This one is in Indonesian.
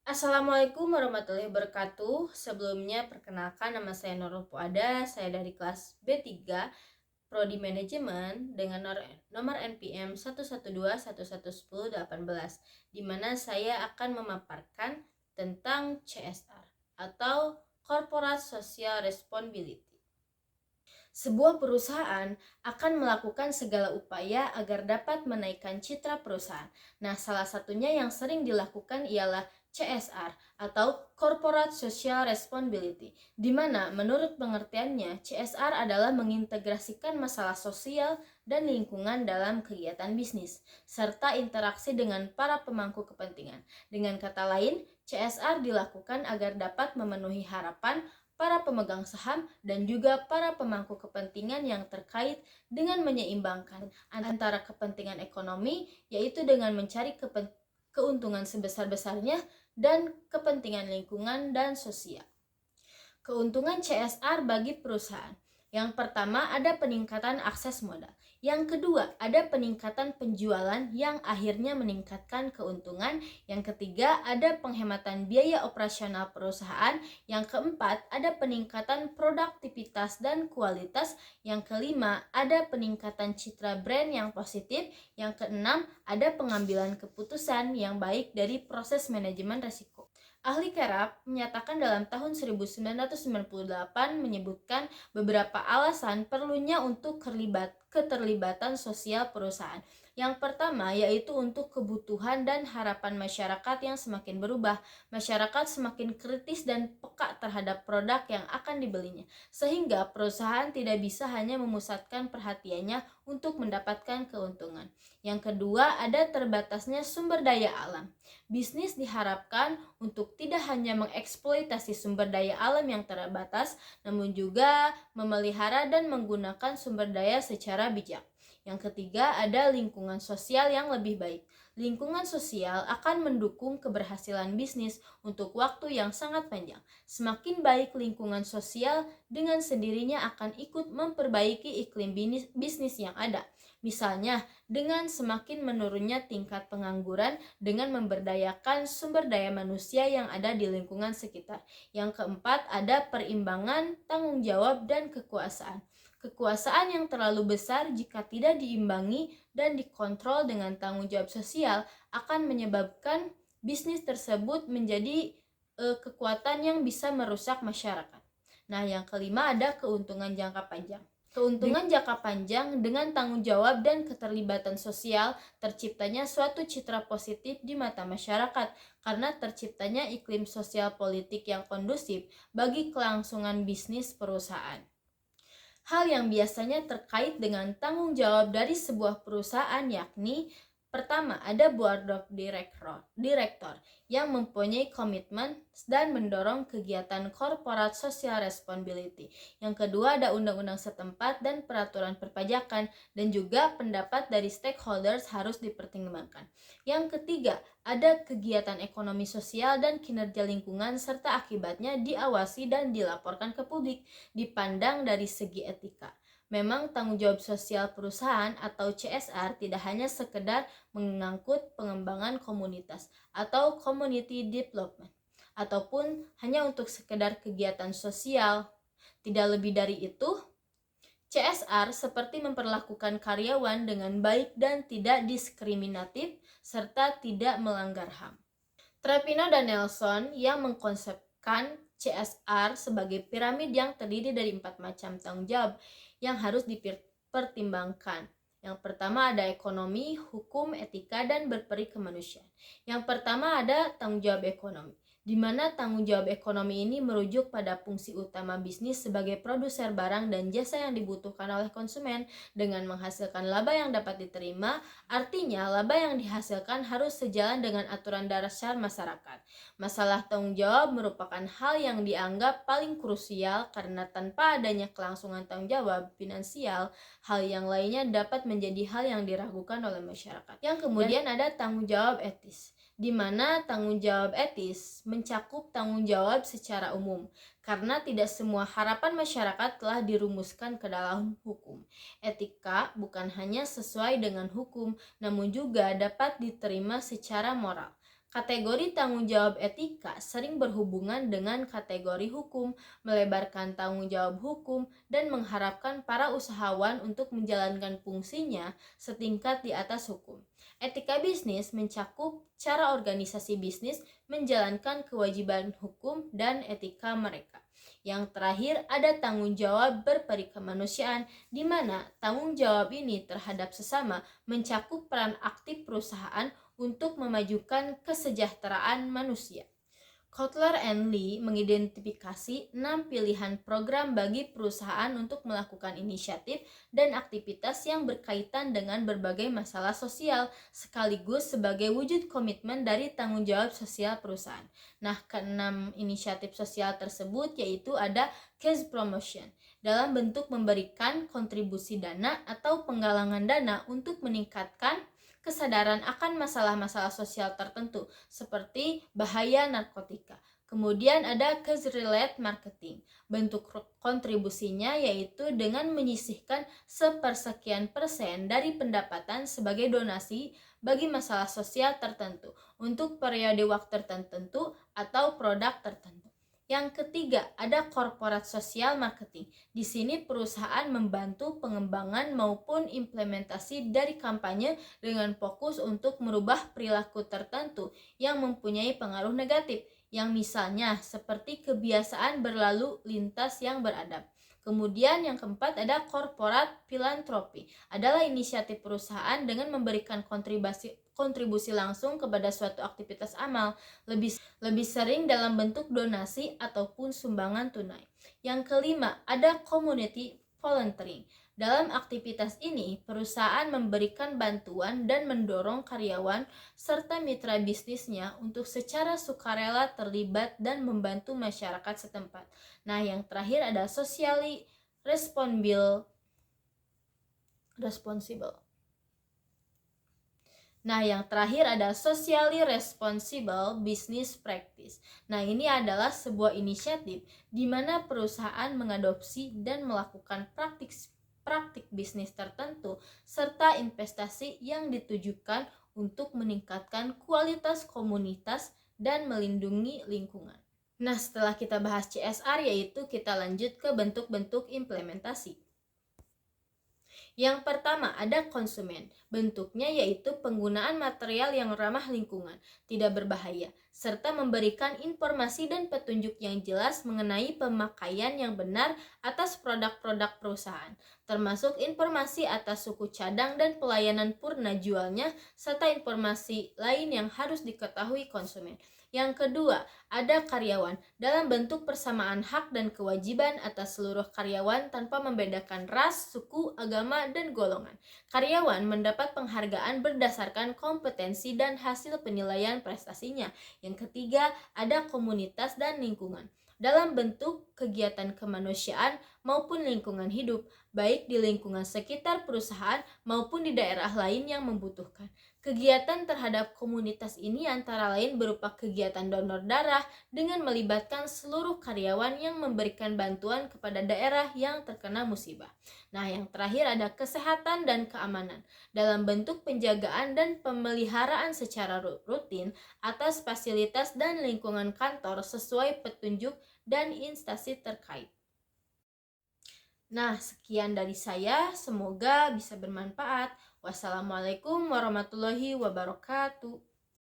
Assalamualaikum warahmatullahi wabarakatuh. Sebelumnya perkenalkan, nama saya Nurul Puada. Saya dari kelas B3 Prodi Manajemen dengan nomor NPM 112111018, di mana saya akan memaparkan tentang CSR atau Corporate Social Responsibility. Sebuah perusahaan akan melakukan segala upaya agar dapat menaikkan citra perusahaan. Nah, salah satunya yang sering dilakukan ialah CSR atau Corporate Social Responsibility, di mana menurut pengertiannya CSR adalah mengintegrasikan masalah sosial dan lingkungan dalam kegiatan bisnis, serta interaksi dengan para pemangku kepentingan. Dengan kata lain, CSR dilakukan agar dapat memenuhi harapan para pemegang saham dan juga para pemangku kepentingan yang terkait dengan menyeimbangkan antara kepentingan ekonomi, yaitu dengan mencari keuntungan sebesar-besarnya, dan kepentingan lingkungan dan sosial. Keuntungan CSR bagi perusahaan. Yang pertama, ada peningkatan akses modal. Yang kedua, ada peningkatan penjualan yang akhirnya meningkatkan keuntungan. Yang ketiga, ada penghematan biaya operasional perusahaan. Yang keempat, ada peningkatan produktivitas dan kualitas. Yang kelima, ada peningkatan citra brand yang positif. Yang keenam, ada pengambilan keputusan yang baik dari proses manajemen risiko. Ahli Kerap menyatakan dalam tahun 1998 menyebutkan beberapa alasan perlunya untuk keterlibatan sosial perusahaan. Yang pertama yaitu untuk kebutuhan dan harapan masyarakat yang semakin berubah. Masyarakat semakin kritis dan peka terhadap produk yang akan dibelinya, sehingga perusahaan tidak bisa hanya memusatkan perhatiannya untuk mendapatkan keuntungan. Yang kedua, ada terbatasnya sumber daya alam. Bisnis diharapkan untuk tidak hanya mengeksploitasi sumber daya alam yang terbatas, namun juga memelihara dan menggunakan sumber daya secara bijak. Yang ketiga, ada lingkungan sosial yang lebih baik. Lingkungan sosial akan mendukung keberhasilan bisnis untuk waktu yang sangat panjang. Semakin baik lingkungan sosial, dengan sendirinya akan ikut memperbaiki iklim bisnis yang ada. Misalnya, dengan semakin menurunnya tingkat pengangguran dengan memberdayakan sumber daya manusia yang ada di lingkungan sekitar. Yang keempat, ada perimbangan tanggung jawab dan kekuasaan. Kekuasaan yang terlalu besar jika tidak diimbangi dan dikontrol dengan tanggung jawab sosial akan menyebabkan bisnis tersebut menjadi kekuatan yang bisa merusak masyarakat. Nah, yang kelima ada keuntungan jangka panjang. Keuntungan jangka panjang dengan tanggung jawab dan keterlibatan sosial, terciptanya suatu citra positif di mata masyarakat karena terciptanya iklim sosial politik yang kondusif bagi kelangsungan bisnis perusahaan. Hal yang biasanya terkait dengan tanggung jawab dari sebuah perusahaan yakni: pertama, ada board of director yang mempunyai komitmen dan mendorong kegiatan corporate social responsibility. Yang kedua, ada undang-undang setempat dan peraturan perpajakan, dan juga pendapat dari stakeholders harus dipertimbangkan. Yang ketiga, ada kegiatan ekonomi sosial dan kinerja lingkungan serta akibatnya diawasi dan dilaporkan ke publik, dipandang dari segi etika. Memang tanggung jawab sosial perusahaan atau CSR tidak hanya sekedar mengangkut pengembangan komunitas atau community development, ataupun hanya untuk sekedar kegiatan sosial. Tidak lebih dari itu, CSR seperti memperlakukan karyawan dengan baik dan tidak diskriminatif serta tidak melanggar HAM. Trevino dan Nelson yang mengkonsepkan CSR sebagai piramid yang terdiri dari 4 macam tanggung jawab yang harus dipertimbangkan. Yang pertama ada ekonomi, hukum, etika, dan berperi kemanusiaan. Yang pertama ada tanggung jawab ekonomi, di mana tanggung jawab ekonomi ini merujuk pada fungsi utama bisnis sebagai produser barang dan jasa yang dibutuhkan oleh konsumen dengan menghasilkan laba yang dapat diterima. Artinya, laba yang dihasilkan harus sejalan dengan aturan dasar masyarakat. Masalah tanggung jawab merupakan hal yang dianggap paling krusial karena tanpa adanya kelangsungan tanggung jawab finansial, hal yang lainnya dapat menjadi hal yang diragukan oleh masyarakat. Yang kemudian ada tanggung jawab etis, di mana tanggung jawab etis mencakup tanggung jawab secara umum, karena tidak semua harapan masyarakat telah dirumuskan ke dalam hukum. Etika bukan hanya sesuai dengan hukum, namun juga dapat diterima secara moral. Kategori tanggung jawab etika sering berhubungan dengan kategori hukum, melebarkan tanggung jawab hukum, dan mengharapkan para usahawan untuk menjalankan fungsinya setingkat di atas hukum. Etika bisnis mencakup cara organisasi bisnis menjalankan kewajiban hukum dan etika mereka. Yang terakhir ada tanggung jawab berperikemanusiaan, di mana tanggung jawab ini terhadap sesama mencakup peran aktif perusahaan untuk memajukan kesejahteraan manusia. Kotler and Lee mengidentifikasi 6 pilihan program bagi perusahaan untuk melakukan inisiatif dan aktivitas yang berkaitan dengan berbagai masalah sosial, sekaligus sebagai wujud komitmen dari tanggung jawab sosial perusahaan. Nah, ke-6 inisiatif sosial tersebut yaitu ada case promotion, dalam bentuk memberikan kontribusi dana atau penggalangan dana untuk meningkatkan kesadaran akan masalah-masalah sosial tertentu seperti bahaya narkotika. Kemudian ada cause-related marketing. Bentuk kontribusinya yaitu dengan menyisihkan sepersekian persen dari pendapatan sebagai donasi bagi masalah sosial tertentu untuk periode waktu tertentu atau produk tertentu. Yang ketiga, ada corporate social marketing. Di sini perusahaan membantu pengembangan maupun implementasi dari kampanye dengan fokus untuk merubah perilaku tertentu yang mempunyai pengaruh negatif, yang misalnya seperti kebiasaan berlalu lintas yang beradab. Kemudian yang keempat ada corporate philanthropy, adalah inisiatif perusahaan dengan memberikan kontribusi langsung kepada suatu aktivitas amal, lebih sering dalam bentuk donasi ataupun sumbangan tunai. Yang kelima ada community volunteering. Dalam aktivitas ini, perusahaan memberikan bantuan dan mendorong karyawan serta mitra bisnisnya untuk secara sukarela terlibat dan membantu masyarakat setempat. Nah, yang terakhir ada socially responsible. Nah, yang terakhir ada socially responsible business practice. Nah, ini adalah sebuah inisiatif di mana perusahaan mengadopsi dan melakukan praktik bisnis tertentu serta investasi yang ditujukan untuk meningkatkan kualitas komunitas dan melindungi lingkungan. Nah, setelah kita bahas CSR, yaitu kita lanjut ke bentuk-bentuk implementasi. Yang pertama ada konsumen. Bentuknya yaitu penggunaan material yang ramah lingkungan, tidak berbahaya, serta memberikan informasi dan petunjuk yang jelas mengenai pemakaian yang benar atas produk-produk perusahaan, termasuk informasi atas suku cadang dan pelayanan purna jualnya, serta informasi lain yang harus diketahui konsumen. Yang kedua, ada karyawan dalam bentuk persamaan hak dan kewajiban atas seluruh karyawan tanpa membedakan ras, suku, agama, dan golongan. Karyawan mendapat penghargaan berdasarkan kompetensi dan hasil penilaian prestasinya. Yang ketiga, ada komunitas dan lingkungan dalam bentuk kegiatan kemanusiaan maupun lingkungan hidup, baik di lingkungan sekitar perusahaan maupun di daerah lain yang membutuhkan. Kegiatan terhadap komunitas ini antara lain berupa kegiatan donor darah dengan melibatkan seluruh karyawan yang memberikan bantuan kepada daerah yang terkena musibah. Nah, yang terakhir ada kesehatan dan keamanan dalam bentuk penjagaan dan pemeliharaan secara rutin atas fasilitas dan lingkungan kantor sesuai petunjuk dan instansi terkait. Nah, sekian dari saya, semoga bisa bermanfaat. Wassalamualaikum warahmatullahi wabarakatuh.